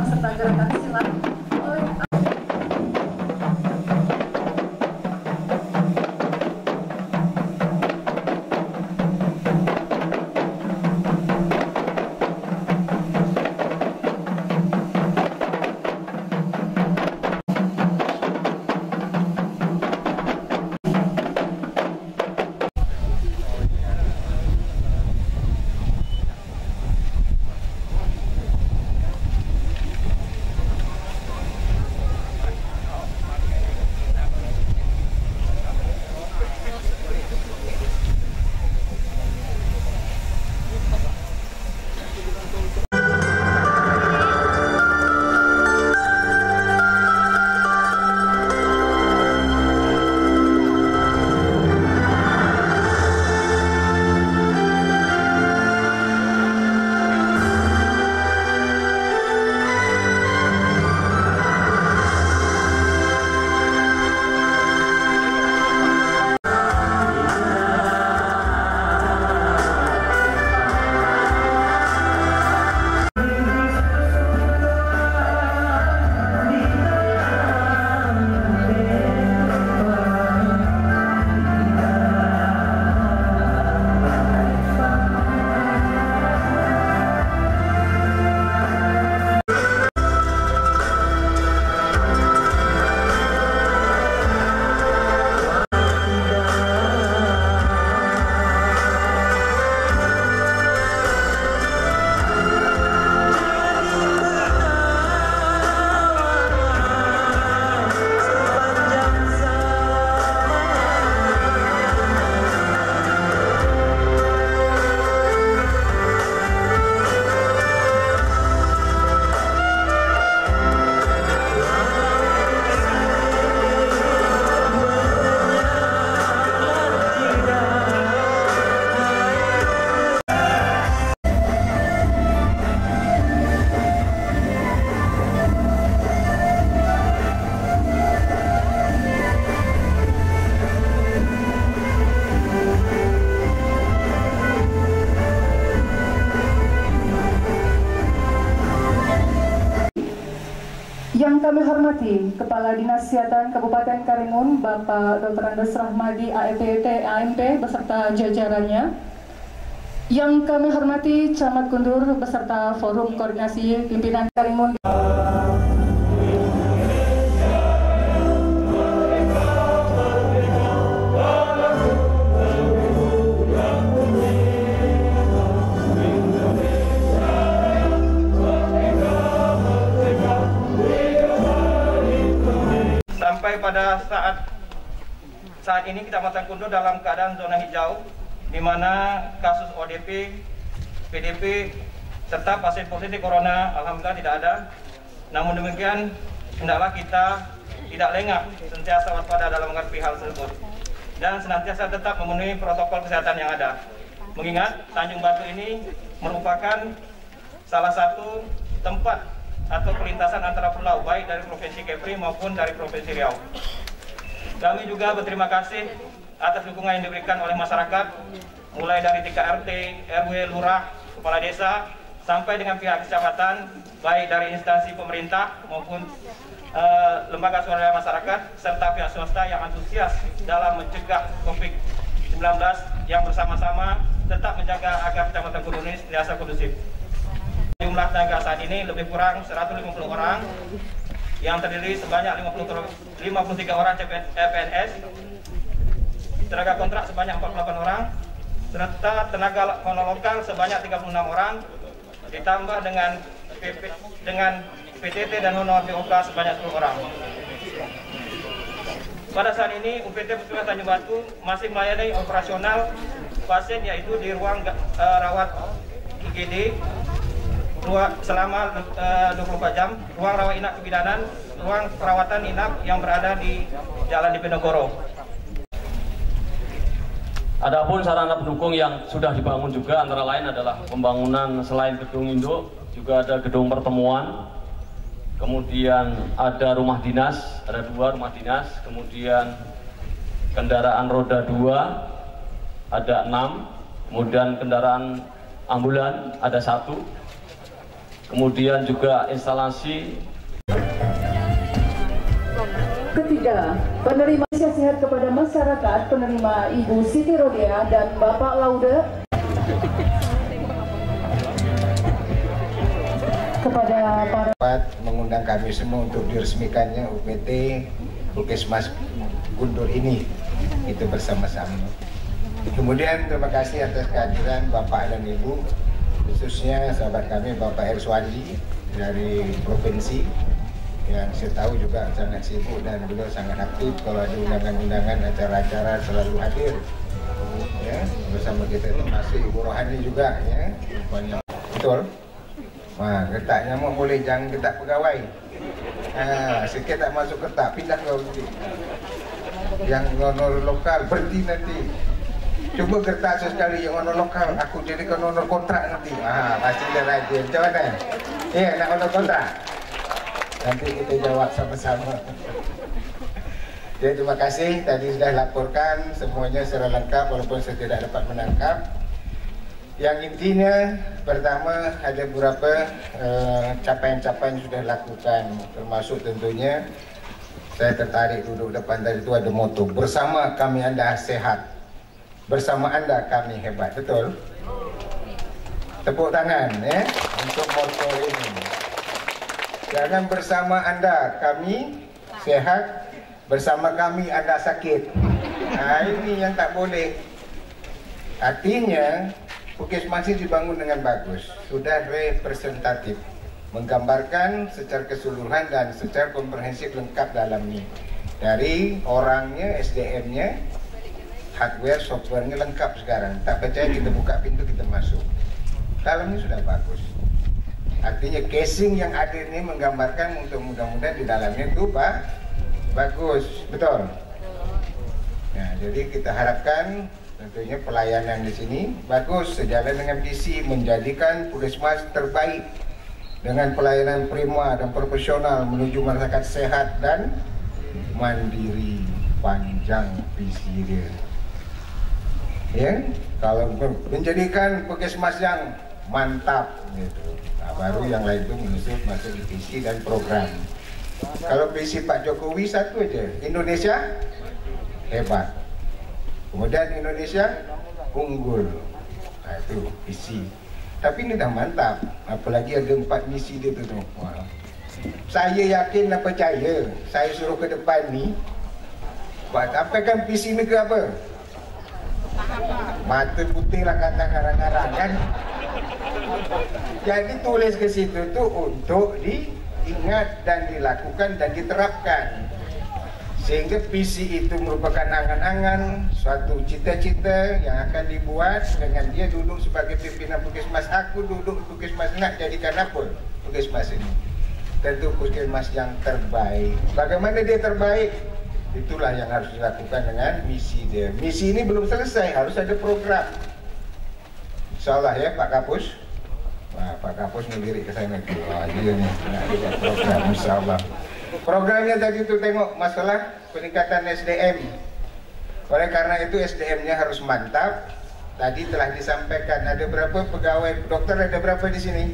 serta gerakan silat oleh Yang kami hormati Kepala Dinas Kesehatan Kabupaten Karimun, Bapak Dr. Andes Rahmadi, AEPT, AMP, beserta jajarannya. Yang kami hormati Camat Kundur, beserta Forum Koordinasi Pimpinan Karimun. Sampai pada saat ini Kecamatan Kundur dalam keadaan zona hijau, di mana kasus ODP, PDP, serta pasien positif corona alhamdulillah tidak ada. Namun demikian, hendaklah kita tidak lengah, senantiasa waspada dalam menghadapi hal tersebut, dan senantiasa tetap memenuhi protokol kesehatan yang ada. Mengingat Tanjung Batu ini merupakan salah satu tempat atau pelintasan antara pulau, baik dari Provinsi Kepri maupun dari Provinsi Riau. Kami juga berterima kasih atas dukungan yang diberikan oleh masyarakat, mulai dari tingkat RT, RW, Lurah, Kepala Desa, sampai dengan pihak kecamatan, baik dari instansi pemerintah maupun lembaga swadaya masyarakat, serta pihak swasta yang antusias dalam mencegah COVID-19 yang bersama-sama tetap menjaga agar Kecamatan Kundur ini senantiasa kondusif. Jumlah tenaga saat ini lebih kurang 150 orang, yang terdiri sebanyak 53 orang CPNS, tenaga kontrak sebanyak 48 orang, serta tenaga lokal sebanyak 36 orang, ditambah dengan PTT dan honor POK sebanyak 10 orang. Pada saat ini UPT Puskesmas Tanjung Batu masih melayani operasional pasien, yaitu di ruang rawat IGD selama 24 jam, ruang rawat inap kebidanan, ruang perawatan inap yang berada di Jalan Diponegoro. Adapun sarana pendukung yang sudah dibangun juga antara lain adalah pembangunan selain gedung induk, juga ada gedung pertemuan, kemudian ada rumah dinas, ada 2 rumah dinas, kemudian kendaraan roda 2 ada 6, kemudian kendaraan ambulan ada 1, kemudian juga instalasi. Ketiga, penerima sehat kepada masyarakat, penerima Ibu Siti Rodia dan Bapak Laude. Kepada para mengundang kami semua untuk diresmikannya UPT Puskesmas Guntur ini, itu bersama-sama. Kemudian terima kasih atas kehadiran Bapak dan Ibu, khususnya sahabat kami Bapak Erswandi dari provinsi, yang saya tahu juga sangat sibuk dan beliau sangat aktif. Kalau ada undangan-undangan, acara-acara selalu hadir ya bersama kita, termasuk Ibu Rohani juga ya. Betul. Wah, getak nyamuk boleh, jangan getak pegawai. Sikit tak masuk getak, pindah ke yang honor lokal, berhenti nanti. Coba getak sekali yang honor lokal, aku jadikan honor kontrak nanti. Pasti dia rajin. Macam mana? Ya, nak honor kontrak. Nanti kita jawab sama-sama. Jadi terima kasih, tadi sudah laporkan semuanya secara lengkap walaupun saya tidak dapat menangkap. Yang intinya, pertama ada beberapa capaian-capaian sudah dilakukan, termasuk tentunya saya tertarik duduk depan tadi itu ada moto, bersama kami Anda sehat, bersama Anda kami hebat, betul? Tepuk tangan ya untuk moto ini. Jangan bersama Anda kami sehat, bersama kami Anda sakit. Ini yang tak boleh. Artinya Puskesmas ini dibangun dengan bagus, sudah representatif, menggambarkan secara keseluruhan dan secara komprehensif lengkap dalam ini. Dari orangnya, SDM-nya, hardware, software-nya lengkap sekarang. Tak percaya kita buka pintu, kita masuk. Dalamnya sudah bagus. Artinya casing yang ada ini menggambarkan untuk mudah-mudahan di dalamnya itu bagus, betul. Nah, jadi kita harapkan tentunya pelayanan di sini bagus, sejalan dengan visi menjadikan Puskesmas terbaik dengan pelayanan prima dan profesional menuju masyarakat sehat dan mandiri, panjang visi dia. Ya, kalau menjadikan Puskesmas yang mantap gitu. Baru yang lain itu menyusul masuk di visi dan program. Kalau visi Pak Jokowi satu aja, Indonesia hebat. Kemudian Indonesia unggul. Itu visi. Tapi ini dah mantap. Apalagi ada 4 misi dia tu. Saya yakin dan percaya, saya suruh ke depan ni, buat apa kan visi ni ke apa? Mata putih lah kata garang-garang kan. Jadi tulis ke situ tu untuk diingat dan dilakukan dan diterapkan, sehingga visi itu merupakan angan-angan, suatu cita-cita yang akan dibuat dengan dia duduk sebagai pimpinan Puskesmas. Aku duduk Puskesmas, nak jadikan apa Puskesmas ini? Tentu Puskesmas yang terbaik. Bagaimana dia terbaik? Itulah yang harus dilakukan dengan misi dia. Misi ini belum selesai, harus ada program. InsyaAllah ya Pak Kapus. Wah, Pak Kapus ngelirik ke sana. Wah, dia ni nak buat program, insyaAllah. Programnya tadi itu tengok masalah peningkatan SDM. Oleh karena itu SDM-nya harus mantap. Tadi telah disampaikan ada berapa pegawai dokter, ada berapa di sini?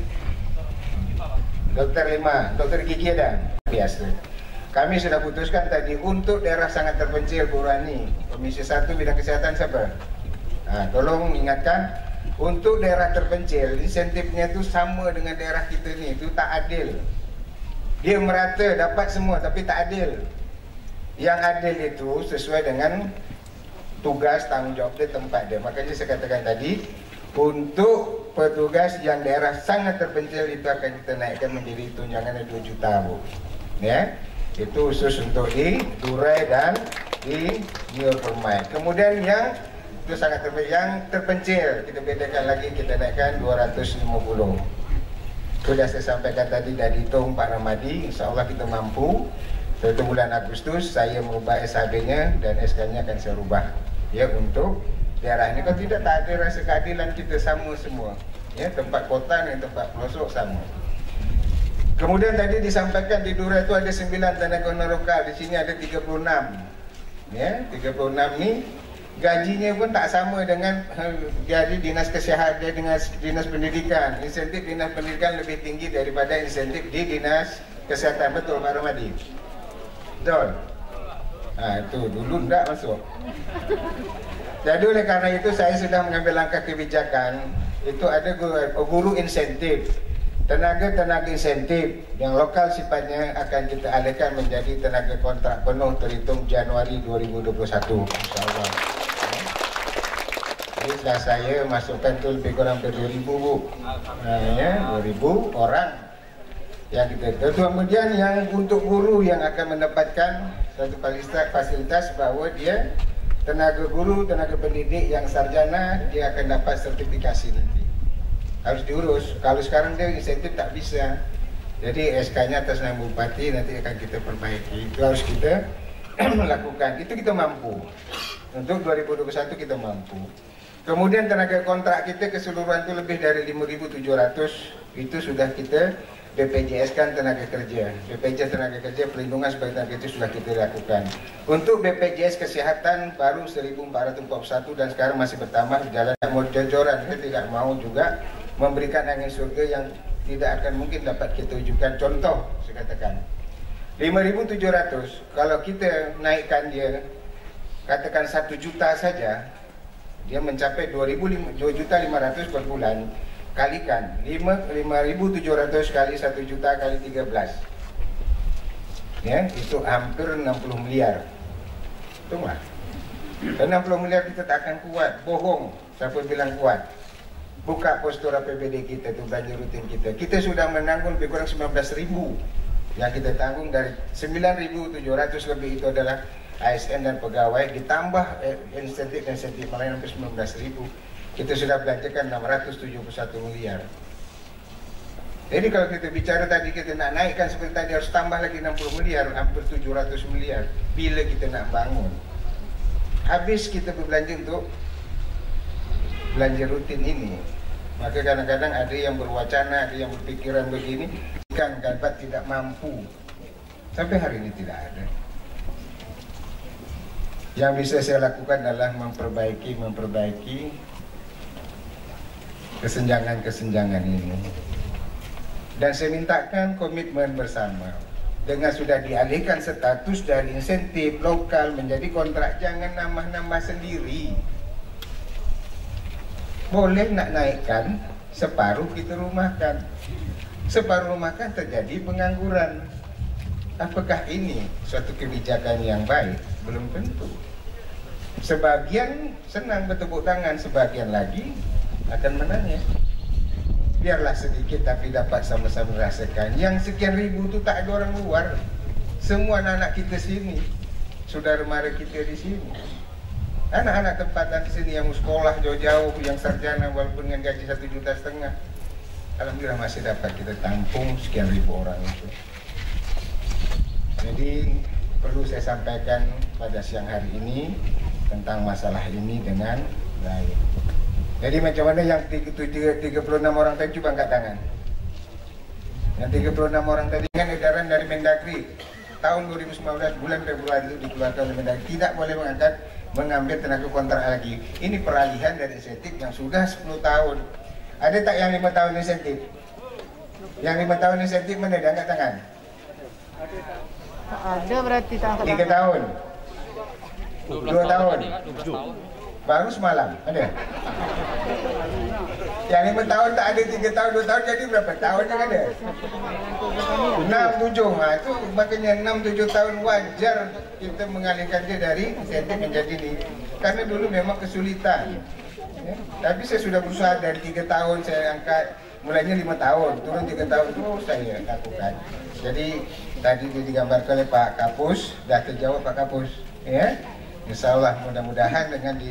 Dokter 5, dokter gigi ada? Biasa. Kami sudah putuskan tadi untuk daerah sangat terpencil, Bu Rani, Komisi 1 bidang kesehatan siapa? Tolong ingatkan, untuk daerah terpencil insentifnya itu sama dengan daerah kita ni, itu tak adil. Dia merata dapat semua tapi tak adil. Yang adil itu sesuai dengan tugas tanggungjawab dia, tempat dia. Makanya saya katakan tadi, untuk petugas yang daerah sangat terpencil itu akan kita naikkan menjadi tunjangan 2 juta, Bu. Ya. Itu khusus untuk di Durai dan di New Permai. Kemudian yang itu sangat terpencil, kita bedakan lagi, kita naikkan 250. Sudah saya sampaikan tadi, dah dihitung Pak Ramadi, insyaAllah kita mampu. Satu bulan Agustus saya merubah SHB-nya dan SK-nya akan saya rubah. Ya, untuk daerah ini kalau tidak, tak ada rasa keadilan, kita sama semua. Ya, tempat kota dan tempat pelosok sama. Kemudian tadi disampaikan di Dura itu ada 9 tenaga honor lokal, di sini ada 36. Ya, 36 ni gajinya pun tak sama dengan gaji dinas kesihatan dengan dinas pendidikan. Insentif dinas pendidikan lebih tinggi daripada insentif di dinas kesihatan. Betul Pak Ramadi? Betul. Itu dulu enggak masuk. Jadi oleh karena itu saya sudah mengambil langkah kebijakan. Itu ada guru insentif, tenaga insentif yang lokal sifatnya akan kita alihkan menjadi tenaga kontrak penuh terhitung Januari 2021 insyaallah. Jadi setelah saya masukkan tu lebih kurang 2.000 Bu. Ya, 2.000 orang yang kita. Kemudian yang untuk guru yang akan mendapatkan satu fasilitas bahawa dia tenaga guru, tenaga pendidik yang sarjana, dia akan dapat sertifikasi nanti. Harus diurus. Kalau sekarang dia insentif tak bisa. Jadi SK-nya atas nama bupati nanti akan kita perbaiki. Itu harus kita melakukan. Itu kita mampu. Untuk 2021 kita mampu. Kemudian tenaga kontrak kita keseluruhan itu lebih dari 5.700. Itu sudah kita BPJS kan tenaga kerja. BPJS tenaga kerja perlindungan sebagai tenaga kerja sudah kita lakukan. Untuk BPJS kesehatan baru 1.441 dan sekarang masih bertambah jalan mau jojoran. Kita tidak mau juga memberikan angin surga yang tidak akan mungkin dapat kita wujudkan. Contoh saya katakan 5.700 kalau kita naikkan dia katakan 1 juta saja, dia mencapai 2.500 per bulan. Kalikan 5.700 kali 1 juta kali 13, ya, itu hampir 60 miliar. Hitunglah. 60 miliar kita tak akan kuat. Bohong siapa bilang kuat. Buka postur APBD kita tu, belanja rutin kita. Kita sudah menanggung lebih kurang 19.000. Yang kita tanggung dari 9.700 lebih itu adalah ASN dan pegawai, ditambah insentif lain sampai 19.000. Kita sudah belanjakan 671 miliar. Jadi kalau kita bicara tadi kita nak naikkan seperti tadi harus tambah lagi 60 miliar, hampir 700 miliar. Bila kita nak bangun, habis kita berbelanja untuk belanja rutin ini. Maka kadang-kadang ada yang berwacana, ada yang berpikiran begini, kan dapat tidak mampu. Sampai hari ini tidak ada. Yang bisa saya lakukan adalah memperbaiki kesenjangan ini. Dan saya mintakan komitmen bersama. Dengan sudah dialihkan status dari insentif lokal menjadi kontrak, jangan nambah-nambah sendiri. Boleh nak naikkan, separuh kita rumahkan. Separuh rumahkan terjadi pengangguran. Apakah ini suatu kebijakan yang baik? Belum tentu. Sebagian senang bertepuk tangan, sebagian lagi akan menangis. Biarlah sedikit tapi dapat sama-sama rasakan. Yang sekian ribu itu tak ada orang luar. Semua anak-anak kita sini, saudara mara kita di sini. Anak-anak tempatan di sini yang sekolah jauh-jauh, yang sarjana walaupun dengan gaji 1,5 juta. Alhamdulillah masih dapat kita tampung sekian ribu orang itu. Jadi perlu saya sampaikan pada siang hari ini tentang masalah ini dengan baik. Jadi macam mana yang 36 orang tadi, coba angkat tangan. Yang 36 orang tadi dengan edaran dari Mendagri tahun 2019 bulan Februari itu dikeluarkan oleh Mendagri, tidak boleh mengambil tenaga kontrak lagi. Ini peralihan dari insentif yang sudah 10 tahun. Ada tak yang 5 tahun insentif? Yang 5 tahun insentif mana dia angkat tangan? Ada berarti tak 3 tahun. 2 tahun. Baru semalam ada. Yang 5 tahun tak ada, 3 tahun, 2 tahun, jadi berapa tahun yang ada? 6, 7. Itu makanya 6, 7 tahun wajar kita mengalihkan dia dari insentif menjadi ini. Karena dulu memang kesulitan. Ya. Tapi saya sudah berusaha dari 3 tahun saya angkat, mulainya 5 tahun, turun 3 tahun itu saya lakukan. Jadi tadi digambarkan oleh Pak Kapus, dah terjawab Pak Kapus, ya. Insyaallah mudah-mudahan dengan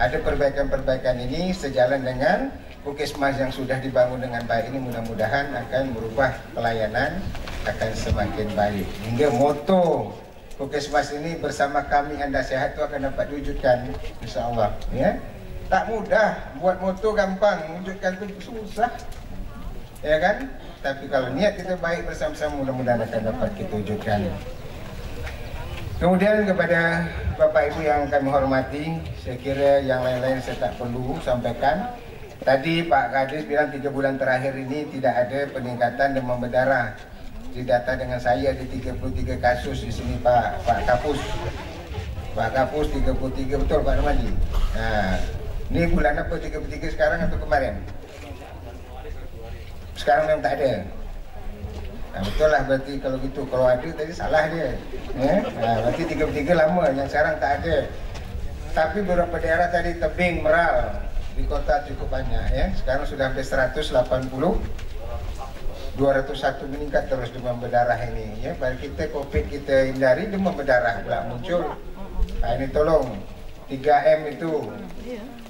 ada perbaikan-perbaikan ini sejalan dengan Puskesmas yang sudah dibangun dengan baik ini, mudah-mudahan akan merubah pelayanan akan semakin baik. Hingga moto Puskesmas ini bersama kami Anda sehat itu akan dapat diwujudkan insyaallah, ya. Tak mudah buat moto, gampang wujudkan itu susah. Ya kan? tapi kalau niat kita baik bersama-sama, mudah-mudahan akan dapat kita wujudkan. Kemudian kepada Bapak Ibu yang kami hormati, saya kira yang lain-lain saya tak perlu sampaikan. Tadi Pak Kadis bilang 3 bulan terakhir ini tidak ada peningkatan demam berdarah. Di data dengan saya ada 33 kasus di sini Pak Kapus. Pak Kapus 33, betul Pak Ramadi. Nah, ini bulan apa 33 sekarang atau kemarin? Sekarang memang tak ada. Nah, betul lah berarti kalau gitu, kalau ada tadi salah dia. Nah, berarti 33 lama, yang sekarang tak ada. Tapi beberapa daerah tadi Tebing, Meral di kota cukup banyak ya. Sekarang sudah hampir 180. 201 meningkat terus demam berdarah ini ya. Bagi kita Covid kita hindari, demam berdarah pula muncul. Nah, ini tolong 3M itu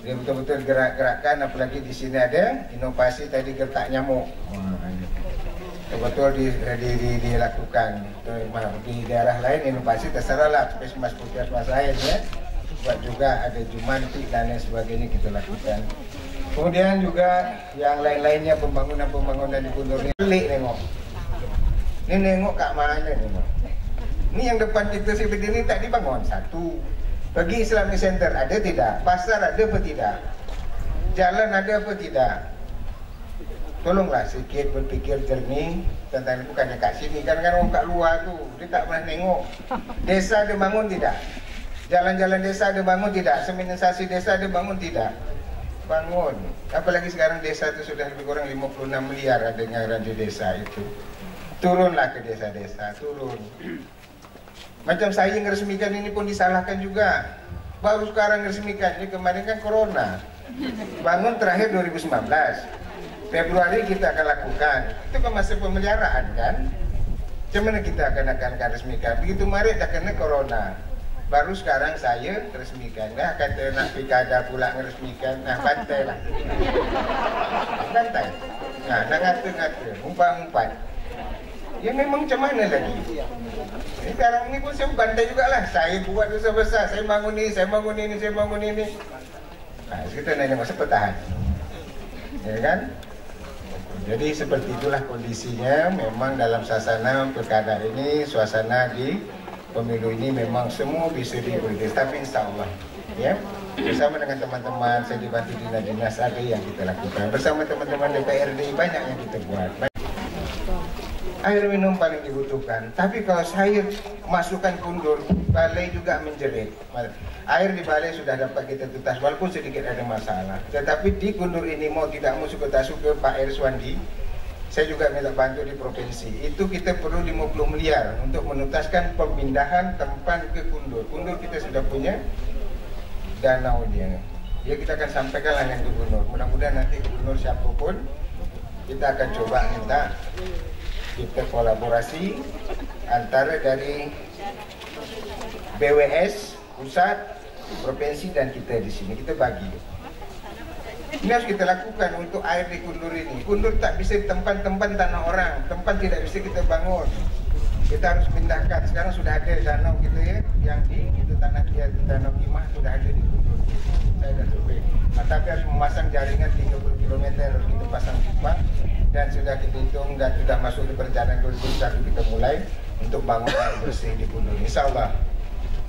dia betul-betul gerak-gerakkan, apalagi di sini ada inovasi tadi gertak nyamuk. Betul dilakukan. Di daerah lain inovasi terserahlah, puskesmas lain ya. Buat juga ada jumantik dan lain sebagainya kita lakukan. Kemudian juga yang lain-lainnya pembangunan di Kundur ini pelik nengok. Ini nengok kat mana nengok. Ini yang depan kita seperti ini tak dibangun satu. Bagi Islamic Center ada tidak? Pasar ada apa tidak? Jalan ada apa tidak? Tolonglah sedikit berpikir jernih tentang bukannya kat sini. Kan orang kat luar tu dia tak pernah tengok. Desa ada bangun tidak? Jalan-jalan desa ada bangun tidak? Seminisasi desa ada bangun tidak? Bangun. Apalagi sekarang desa itu sudah lebih kurang 56 miliar adanya orang di desa itu. Turunlah ke desa-desa, turun. Macam saya yang resmikan ini pun disalahkan juga. Baru sekarang resmikan, ini kemarin kan corona. Bangun terakhir 2019. Februari kita akan lakukan. Itu kan masa pemeliharaan kan. Macam mana kita akan resmikan? Begitu Maret dah kena corona. Baru sekarang saya resmikan. Nah, kata nak pilkada pula resmikan. Nah, bantai lah. Bantai. Nah, nak ngata-ngata, umpat-umpat. Ya memang macam mana lagi? Sekarang ni pun saya bantai jugalah. Saya buat dosa besar. Saya bangun ni, saya bangun ini, saya bangun ini. Nah, kita nanya masa pertahan. Ya kan? Jadi seperti itulah kondisinya. Memang dalam suasana pilkada ini, suasana di pemilu ini memang semua bisa diurus. Tapi insya Allah, ya, bersama dengan teman-teman, saya dibantu dinas-dinas ada yang kita lakukan. Bersama teman-teman DPRD banyak yang kita buat. Air minum paling dibutuhkan. Tapi kalau saya masukkan Kundur, balai juga menjerit. Air di balai sudah dapat kita tutas, walaupun sedikit ada masalah. Tetapi di Kundur ini mau tidak mau suka Pak Eriswandi, saya juga minta bantu di provinsi. Itu kita perlu 50 miliar untuk menuntaskan pemindahan tempat ke Kundur. Kundur kita sudah punya danau dia. Ya kita akan sampaikan lah yang gubernur. Mudah-mudahan nanti gubernur siapapun kita akan coba minta kita kolaborasi antara dari BWS, pusat, provinsi dan kita di sini. Kita bagi. Ini harus kita lakukan untuk air di Kundur ini. Kundur tak bisa tempat-tempat tanah orang. Tempat tidak bisa kita bangun. Kita harus pindahkan. Sekarang sudah ada danau kita ya, yang di itu tanah dia, danau Kimah sudah ada di Kundur. Saya dah survei. Tapi harus memasang jaringan 30 km harus kita pasang pipa. Dan sudah kita hitung dan sudah masuk di perencanaan 2021 kita mulai untuk bangun air bersih di Kundur. InsyaAllah.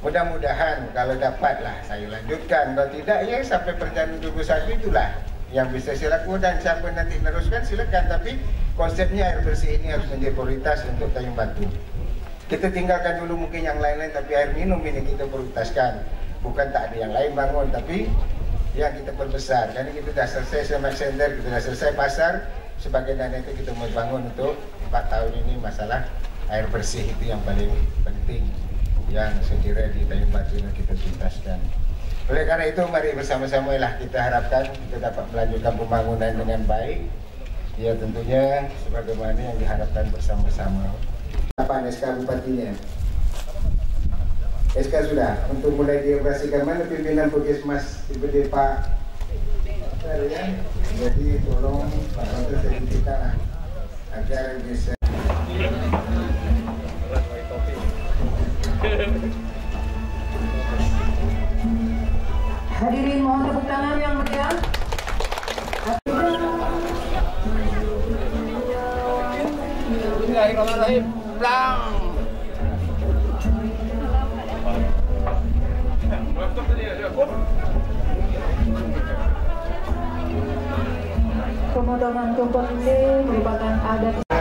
Mudah-mudahan kalau dapatlah saya lanjutkan. Kalau tidak ya sampai perencanaan 2021 itulah yang bisa saya lakukan. Dan siapa nanti meneruskan silakan. Tapi konsepnya air bersih ini harus menjadi prioritas untuk Tanjung Batu. Kita tinggalkan dulu mungkin yang lain-lain, tapi air minum ini kita prioritaskan. Bukan tak ada yang lain bangun, tapi yang kita perbesar. Karena kita sudah selesai Islamic Center, kita sudah selesai pasar. Sebagai dana itu kita mau bangun untuk 4 tahun ini masalah air bersih itu yang paling penting yang saya kira di Tanjung Batu kita tuntaskan. Oleh karena itu mari bersama-sama lah kita harapkan kita dapat melanjutkan pembangunan dengan baik. Ya tentunya sebagaimana yang diharapkan bersama-sama. Apa SK Bupatinya? SK sudah untuk mulai dioperasikan. Mana pimpinan Puskesmas seperti Pak? Ya. Jadi tolong Pak Menteri sertifikat agar bisa. Hadirin mohon tepuk tangan yang meriah. Bismillahirrahmanirrahim. Lang. Pemotongan tumpeng ini merupakan adat